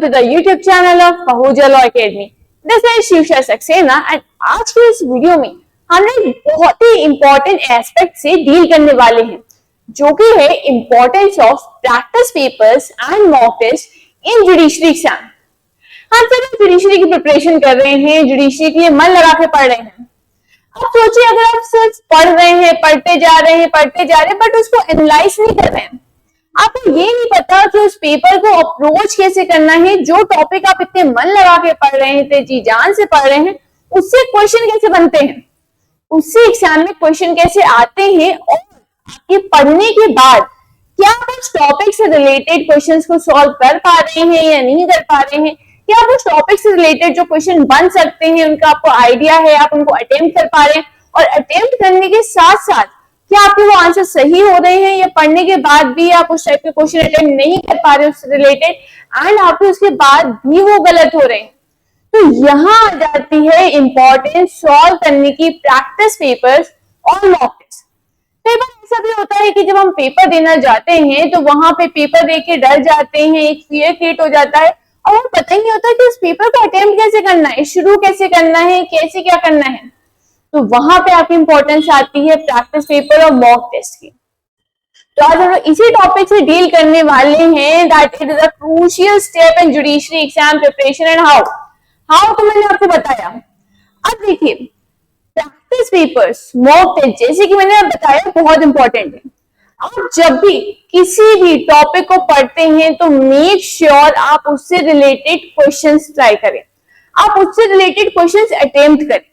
to the YouTube channel of Pahuja Law Academy. This is Shivsha Saxena and आज की इस video में हम एक बहुत ही इंपॉर्टेंट एस्पेक्ट से डील करने वाले हैं, जो कि है importance of practice papers and mock test in judiciary exam. हम सब जुडिशरी की प्रिपरेशन कर रहे हैं, जुडिशरी के लिए मन लगा के पढ़ रहे हैं। अब सोचिए, अगर आप सिर्फ पढ़ रहे हैं, पढ़ते जा रहे हैं, बट उसको एनालाइज नहीं कर रहे हैं, आपको ये नहीं पता कि उस पेपर को अप्रोच कैसे करना है, जो टॉपिक आप इतने मन लगा के पढ़ रहे हैं, इतने जी जान से पढ़ रहे हैं, उससे क्वेश्चन कैसे बनते हैं, उससे एग्जाम में क्वेश्चन कैसे आते हैं, और आपके पढ़ने के बाद क्या आप उस टॉपिक से रिलेटेड क्वेश्चंस को सॉल्व कर पा रहे हैं या नहीं कर पा रहे हैं, क्या आप उस टॉपिक से रिलेटेड जो क्वेश्चन बन सकते हैं उनका आपको आइडिया है, आप उनको अटेम्प्ट कर पा रहे हैं, और अटेम्प्ट करने के साथ साथ क्या आपके वो आंसर सही हो रहे हैं, या पढ़ने के बाद भी आप उस टाइप के क्वेश्चन अटेम्प्ट नहीं कर पा रहे उससे रिलेटेड एंड आपके उसके बाद भी वो गलत हो रहे हैं। तो यहाँ आ जाती है इंपॉर्टेंस सॉल्व करने की प्रैक्टिस पेपर्स और मॉक टेस्ट। कई बार ऐसा भी होता है कि जब हम पेपर देना जाते हैं तो वहां पे पेपर देख के डर जाते हैं, एक फियर क्रिएट हो जाता है और हमें पता ही नहीं होता कि उस पेपर को अटेम्प्ट कैसे करना है, शुरू कैसे करना है, कैसे क्या करना है। तो वहां पे आपकी इंपॉर्टेंस आती है प्रैक्टिस पेपर और मॉक टेस्ट की। तो आज हम लोग इसी टॉपिक से डील करने वाले हैं, that it is a crucial step in judiciary exam preparation and how तो मैंने आपको बताया। अब देखिए, प्रैक्टिस पेपर्स, मॉक टेस्ट, जैसे कि मैंने बताया, बहुत इंपॉर्टेंट है। आप जब भी किसी भी टॉपिक को पढ़ते हैं तो मेक श्योर आप उससे रिलेटेड क्वेश्चंस ट्राई करें, आप उससे रिलेटेड क्वेश्चंस अटेम्प्ट करें,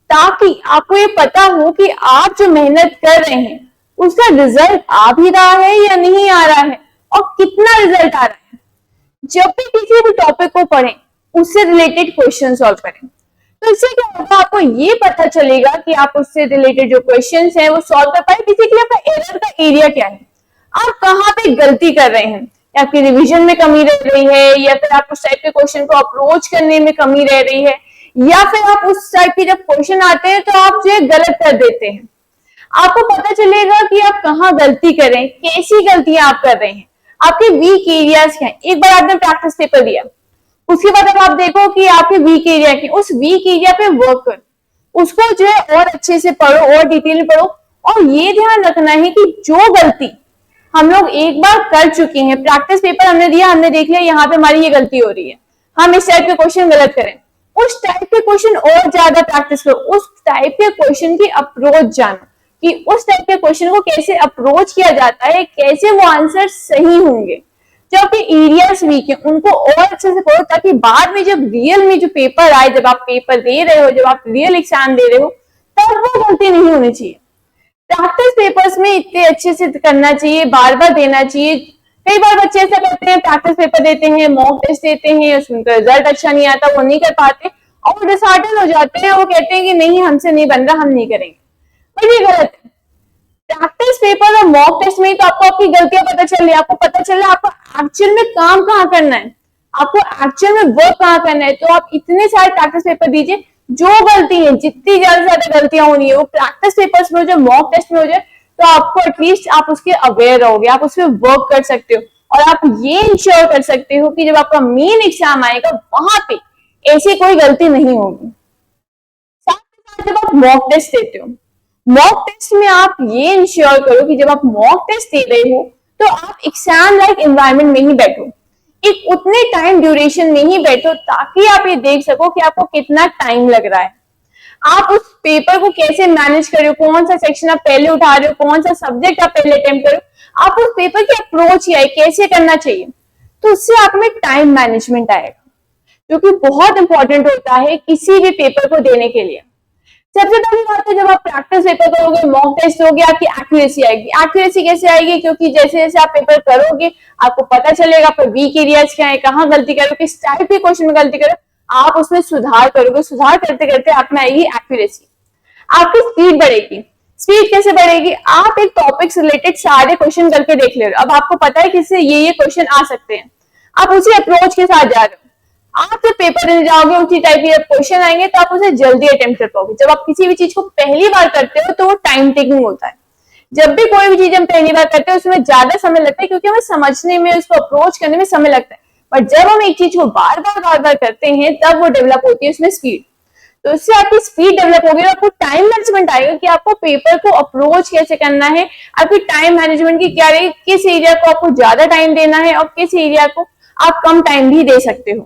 ताकि आपको ये पता हो कि आप जो मेहनत कर रहे हैं उसका रिजल्ट आ भी रहा है या नहीं आ रहा है, और कितना रिजल्ट आ रहा है। जब भी किसी भी टॉपिक को पढ़ें उससे रिलेटेड क्वेश्चन सॉल्व करें, तो इससे क्या होगा, आपको ये पता चलेगा कि आप उससे रिलेटेड जो क्वेश्चंस हैं वो सॉल्व कर पाए। बेसिकली आपका एरर का एरिया क्या है, आप कहाँ पे गलती कर रहे हैं, आपकी रिविजन में कमी रह रही है, या फिर आप उस टाइप के क्वेश्चन को अप्रोच करने में कमी रह रही है, या फिर आप उस टाइप के जब क्वेश्चन आते हैं तो आप जो गलत कर देते हैं। आपको पता चलेगा कि आप कहाँ गलती करें, कैसी गलतियां आप कर रहे हैं, आपके वीक एरियाज क्या है। एक बार आपने प्रैक्टिस पेपर दिया, उसके बाद अब आप देखो कि आपके वीक एरिया की, उस वीक एरिया पे वर्क करो, उसको जो है और अच्छे से पढ़ो और डिटेल में पढ़ो। और ये ध्यान रखना है कि जो गलती हम लोग एक बार कर चुके हैं, प्रैक्टिस पेपर हमने दिया, हमने देख लिया यहाँ पे हमारी ये गलती हो रही है, हम इस टाइप के क्वेश्चन गलत करें, उस टाइप के क्वेश्चन और ज्यादा प्रैक्टिस करो, उस टाइप के क्वेश्चन की अप्रोच जानो कि उस टाइप के क्वेश्चन को कैसे अप्रोच किया जाता है, कैसे वो आंसर सही होंगे। जो आपके एरियाज वीक है उनको और अच्छे से पढ़ो, ताकि बाद में जब रियल में जो पेपर आए, जब आप पेपर दे रहे हो, जब आप रियल एग्जाम दे रहे हो, तब वो गलती नहीं होनी चाहिए। प्रैक्टिस पेपर्स में इतने अच्छे से करना चाहिए, बार बार देना चाहिए। कई बार बच्चे ऐसा करते हैं, प्रैक्टिस पेपर देते हैं, मॉक टेस्ट देते हैं, उसमें रिजल्ट अच्छा नहीं आता, वो नहीं कर पाते और डिसहार्टन हो जाते हैं, वो कहते हैं कि नहीं हमसे नहीं बन रहा, हम नहीं करेंगे। पर ये गलत है। प्रैक्टिस पेपर और मॉक टेस्ट में तो आपको आपकी गलतियां पता चल रही है, आपको पता चल रहा है आपको एक्चुअल में काम कहाँ करना है, आपको एक्चुअल में वर्क कहाँ करना है। तो आप इतने सारे प्रैक्टिस पेपर दीजिए, जो गलती है, जितनी ज्यादा से ज्यादा गलतियां होनी है वो प्रैक्टिस पेपर्स में हो जाए, मॉक टेस्ट में हो जाए, तो आपको एटलीस्ट आप उसके अवेयर रहोगे, आप उसमें वर्क कर सकते हो, और आप ये इंश्योर कर सकते हो कि जब आपका मेन एग्जाम आएगा वहां पे ऐसी कोई गलती नहीं होगी। साथ ही साथ जब आप मॉक टेस्ट देते हो, मॉक टेस्ट में आप ये इंश्योर करो कि जब आप मॉक टेस्ट दे रहे हो तो आप एग्जाम लाइक एनवायरनमेंट में ही बैठो, एक उतने टाइम ड्यूरेशन में ही बैठो, ताकि आप ये देख सको कि आपको कितना टाइम लग रहा है, आप उस पेपर को कैसे मैनेज कर रहे हो, कौन सा सेक्शन आप पहले उठा रहे हो, कौन सा सब्जेक्ट आप पहले अटेम्प्ट कर रहे हो, आप उस पेपर की अप्रोच क्या है, कैसे करना चाहिए। तो उससे आप में टाइम मैनेजमेंट आएगा, जो कि बहुत इंपॉर्टेंट होता है किसी भी पेपर को देने के लिए। सबसे पहली बात है, जब आप प्रैक्टिस पेपर करोगे, मॉक टेस्ट होगे, आपकी एक्यूरेसी आएगी। एक्यूरेसी कैसे आएगी, क्योंकि जैसे जैसे आप पेपर करोगे आपको पता चलेगा आपका वीक एरियाज क्या है, कहाँ गलती करो, किस टाइप के क्वेश्चन में गलती करो, आप उसमें सुधार करोगे, सुधार करते करते आप में आएगी एक्यूरेसी। आपकी स्पीड बढ़ेगी। स्पीड कैसे बढ़ेगी, आप एक टॉपिक से रिलेटेड सारे क्वेश्चन करके देख ले रहे हो, अब आपको पता है कि इससे ये क्वेश्चन आ सकते हैं, आप उसी अप्रोच के साथ जा रहे हो। आप जब पेपर देने जाओगे उसी टाइप के क्वेश्चन आएंगे तो आप उसे जल्दी अटेम्प्ट कर पाओगे। जब आप किसी भी चीज को पहली बार करते हो तो वो टाइम टेकिंग होता है। जब भी कोई भी चीज हम पहली बार करते हैं उसमें ज्यादा समय लगता है, क्योंकि हमें समझने में, उसको अप्रोच करने में समय लगता है। बट जब हम एक चीज को बार बार करते हैं तब वो डेवलप होती है उसमें स्पीड। तो इससे आपकी स्पीड डेवलप होगी और आपको टाइम मैनेजमेंट आएगा कि आपको पेपर को अप्रोच कैसे करना है, आपकी टाइम मैनेजमेंट की क्या रहेगी, किस एरिया को आपको ज्यादा टाइम देना है और किस एरिया को आप कम टाइम भी दे सकते हो।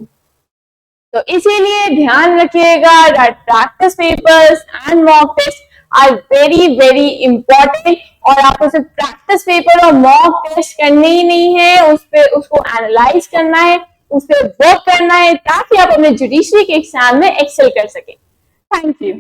तो इसीलिए ध्यान रखिएगा that practice papers and mock test are very very important. और आपको सिर्फ प्रैक्टिस पेपर और मॉक टेस्ट करने ही नहीं है, उसको एनालाइज करना है, उस पर वर्क करना है ताकि आप अपने जुडिशरी के एग्जाम में एक्सेल कर सके। Thank you.